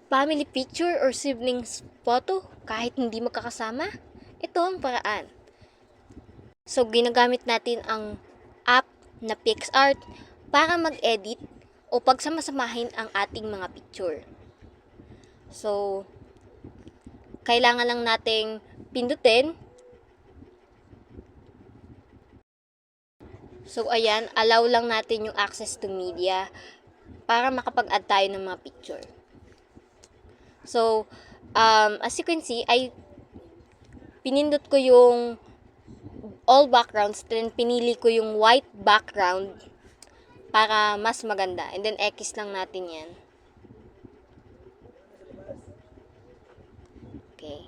Family picture or siblings photo kahit hindi magkakasama? Ito ang paraan. So, ginagamit natin ang app na PixArt para mag-edit o pagsamasamahin ang ating mga picture. So, kailangan lang nating pindutin. So, ayan, allow lang natin yung access to media para makapag-add tayo ng mga picture. So, as you can see, ay pinindot ko yung all backgrounds, then pinili ko yung white background para mas maganda. And then, X lang natin yan. Okay.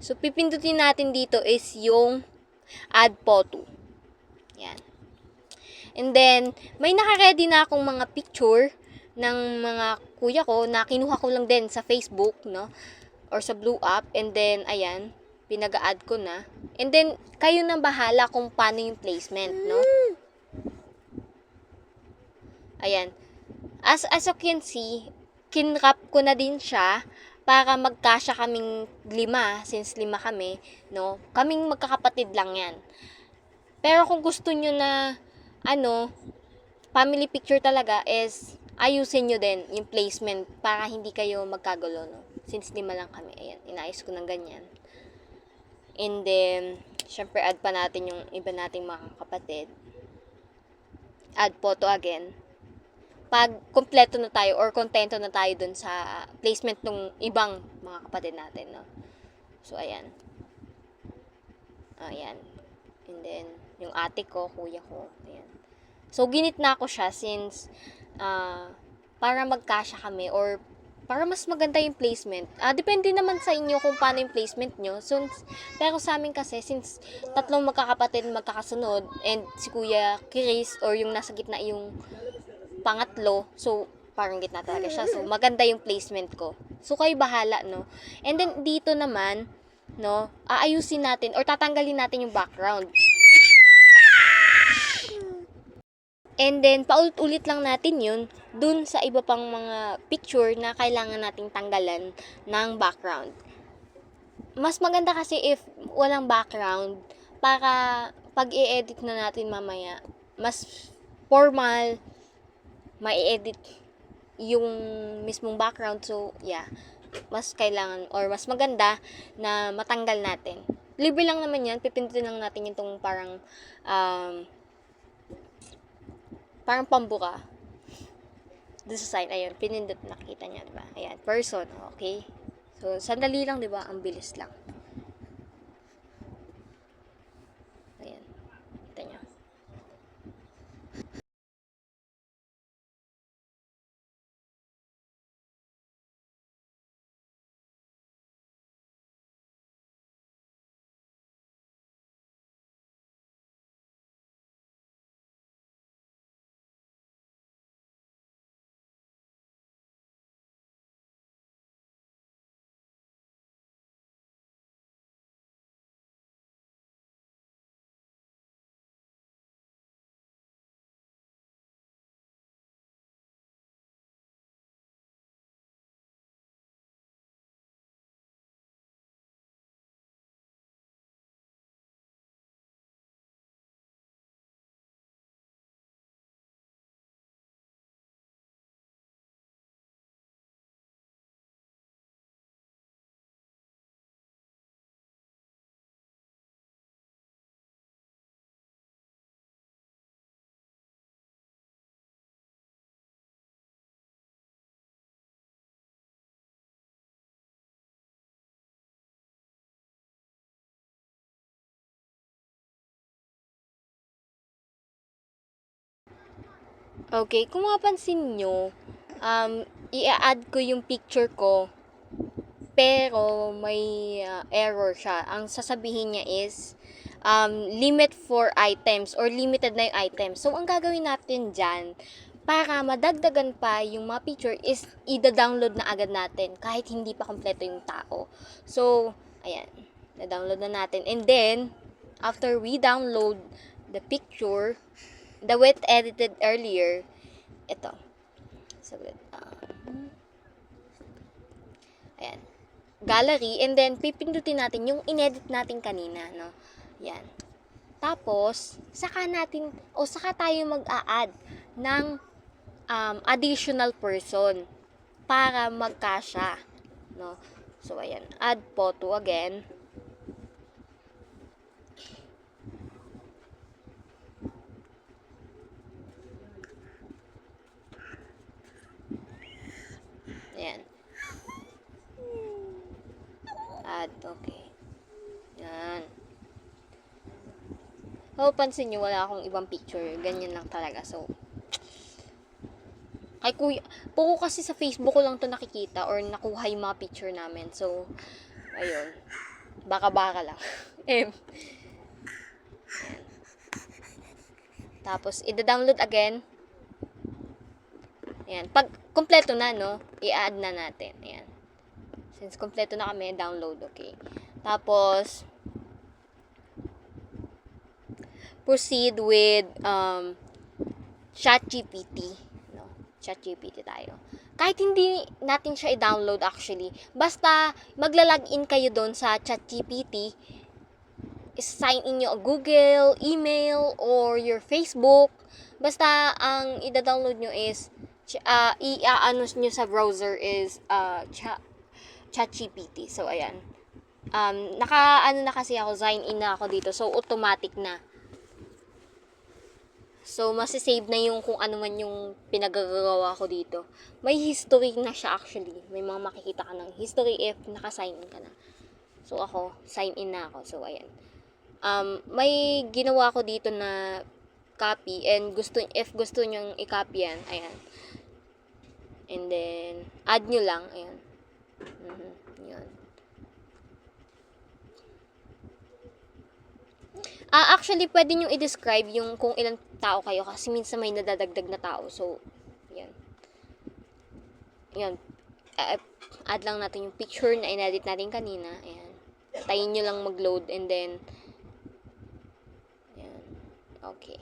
So, pipindutin natin dito is yung add photo. Yan. And then, may naka-ready na akong mga picture ng mga kuya ko na kinuha ko lang din sa Facebook, no? Or sa Blue App. And then, ayan, pinag-add ko na. And then, kayo nang bahala kung paano yung placement, no? Ayan. As you can see, kinrap ko na din siya para magkasya kaming 5, since 5 kami, no? Kaming magkakapatid lang yan. Pero kung gusto nyo na, family picture talaga is, ayusin nyo din yung placement para hindi kayo magkagulo, no? Since 5 lang kami, ayan, inayos ko ng ganyan. And then, syempre add pa natin yung iba nating mga kapatid. Add photo again. Pag kompleto na tayo or kontento na tayo dun sa placement ng ibang mga kapatid natin, no? So, ayan. Ayan. And then, yung ate ko, kuya ko, ayan. So, ginitna ko siya since para magkasya kami or para mas maganda yung placement. Depende naman sa inyo kung paano yung placement nyo. So, pero sa amin kasi, since tatlong magkakapatid magkakasunod and si Kuya Chris or yung nasa gitna yung pangatlo, so parang gitna talaga siya. So, maganda yung placement ko. So, kayo bahala, no? And then, dito naman, no, aayusin natin or tatanggalin natin yung background. And then, paulit-ulit lang natin yun dun sa iba pang mga picture na kailangan nating tanggalan ng background. Mas maganda kasi if walang background para pag i-edit na natin mamaya, mas formal, ma-edit yung mismong background. So, yeah, mas kailangan or mas maganda na matanggal natin. Libre lang naman yan. Pipindutin lang natin itong parang pambuka. Doon sa side, ayun, pinindot, nakita niya, diba? Ayan, person, okay? So, sandali lang, diba? Ang bilis lang. Ayan, kita niyo. Okay, kung mapapansin nyo, i-add ko yung picture ko, pero may error siya. Ang sasabihin niya is, limit for items or limited na yung items. So, ang gagawin natin dyan, para madagdagan pa yung mga picture is i-download na agad natin kahit hindi pa kompleto yung tao. So, ayan, na-download na natin. And then, after we download the picture, the with edited earlier, ito. So, ayan. Gallery, and then pipindutin natin yung inedit natin kanina, no? Yan. Tapos, saka tayo mag-a-add ng additional person para magkasya, no? So, ayan. Add photo again. Ayan. Add, okay. Yan. So, pansin nyo, wala akong ibang picture. Ganyan lang talaga. So, kay kuya, puro kasi sa Facebook ko lang to nakikita or nakuha yung mga picture namin. So, ayun. Baka-baka lang. Tapos, ida-download again. Ayan. Pag kompleto na, no, i-add na natin. Ayan. Since kompleto na kami, download, okay. Tapos, proceed with ChatGPT. No? ChatGPT tayo. Kahit hindi natin siya i-download actually, basta magla-login kayo doon sa ChatGPT, sign in nyo Google, email, or your Facebook. Basta ang i-download nyo is i-ano nyo sa browser is ChatGPT. So, ayan. Na kasi ako, sign in na ako dito. So, automatic na. So, masisave na yung kung ano man yung pinagagawa ko dito. May history na siya actually. May mga makikita ka ng history if naka-sign in ka na. So, ako, sign in na ako. So, ayan. May ginawa ko dito na copy and if gusto nyong i-copy yan, ayan. And then, add nyo lang, ayan. Yan. Actually, pwede nyo i-describe yung kung ilang tao kayo kasi minsan may nadadagdag na tao. So, yan. Yan. Add lang natin yung picture na inedit natin kanina. Ayan. Tayin nyo lang mag-load and then, ayan. Okay.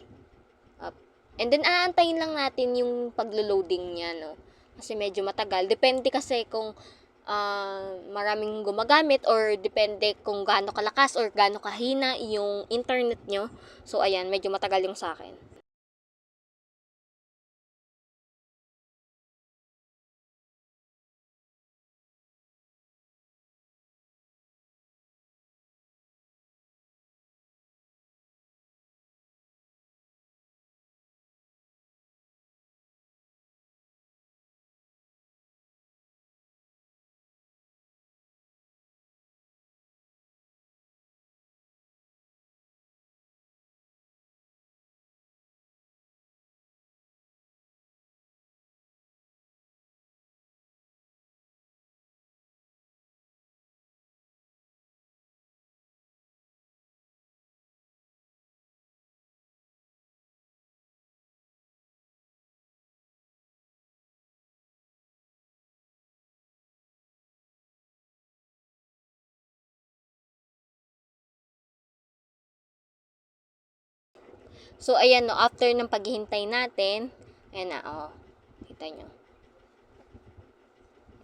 Up. And then, aantayin lang natin yung paglo-loading niya, no? Kasi medyo matagal. Depende kasi kung maraming gumagamit or depende kung gaano kalakas or gaano kahina yung internet nyo. So, ayan, medyo matagal yung sa akin. So, ayan, no, after ng paghihintay natin, ayan na, oh, kita nyo.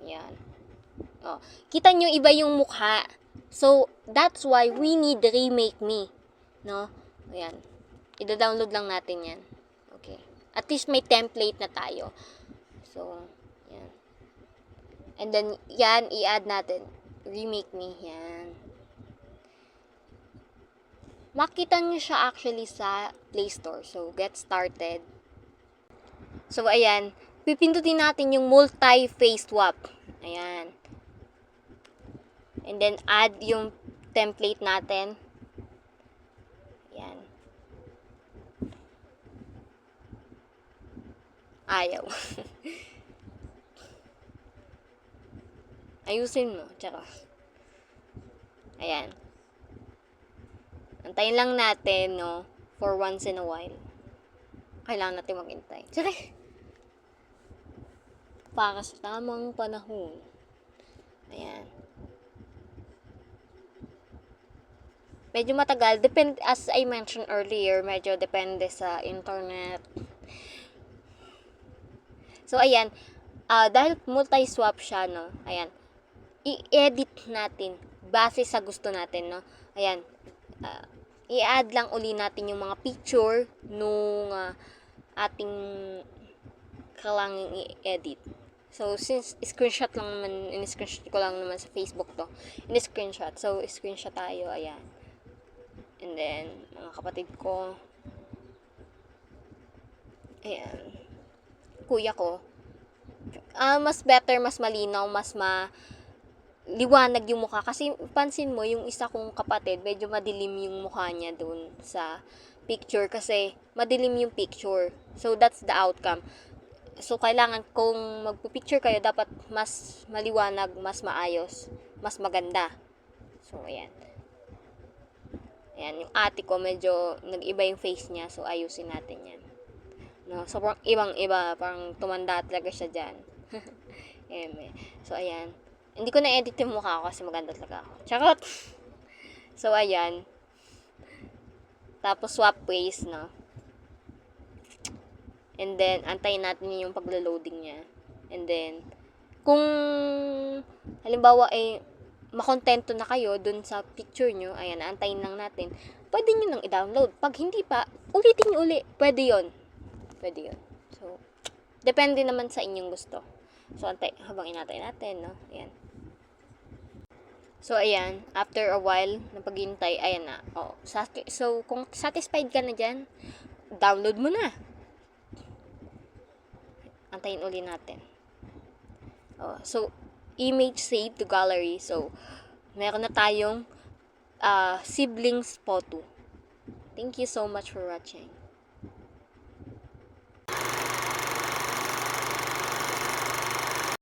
Ayan. Oh, kita nyo, iba yung mukha. So, that's why we need Remake Me. No? Ayan. Ida-download lang natin yan. Okay. At least may template na tayo. So, yan. And then, yan, i-add natin. Remake Me. Yan. Makita nyo siya actually sa Play Store. So, get started. So, ayan. Pipindutin natin yung multi-face swap. Ayan. And then, add yung template natin. Ayan. Ayaw. Ayusin mo. Tsaka. Ayan. Antayin lang natin, no? For once in a while. Kailangan natin maghintay. Sige. Para sa tamang panahon. Ayan. medyo matagal. Depende, as I mentioned earlier, medyo depende sa internet. So, ayan. Dahil multi-swap siya, no? Ayan. I-edit natin base sa gusto natin, no? Ayan. I-add lang uli natin yung mga picture nung ating kailangang i-edit. So, since screenshot lang naman, in-screenshot ko lang naman sa Facebook to. In-screenshot. So, screenshot tayo. Ayan. And then, mga kapatid ko. Ayan. Kuya ko. Mas better, mas malinaw, mas liwanag yung mukha. Kasi pansin mo, yung isa kong kapatid, medyo madilim yung mukha niya dun sa picture. Kasi madilim yung picture. So, that's the outcome. So, kailangan kung magpipicture kayo, dapat mas maliwanag, mas maayos, mas maganda. So, ayan. Ayan, yung ate ko, medyo nag-iba yung face niya. So, ayusin natin yan. No? So, parang ibang-iba. Parang tumanda talaga siya dyan. Ayan, so, ayan. Hindi ko na-edit yung mukha ko kasi maganda talaga ako. Charot! So, ayan. Tapos, swap face, no? And then, antayin natin yung paglo-loading niya. And then, kung halimbawa makontento na kayo dun sa picture nyo, ayan, antayin lang natin, pwede nyo nang i-download. Pag hindi pa, ulitin nyo uli. Pwede yun. So, depende naman sa inyong gusto. So, habang inatay natin, no? Ayan. So, ayan, after a while, na paghintay, ayan na. So, kung satisfied ka na dyan, download mo na. Antayin uli natin. So, image save to gallery. So, meron na tayong siblings photo. Thank you so much for watching.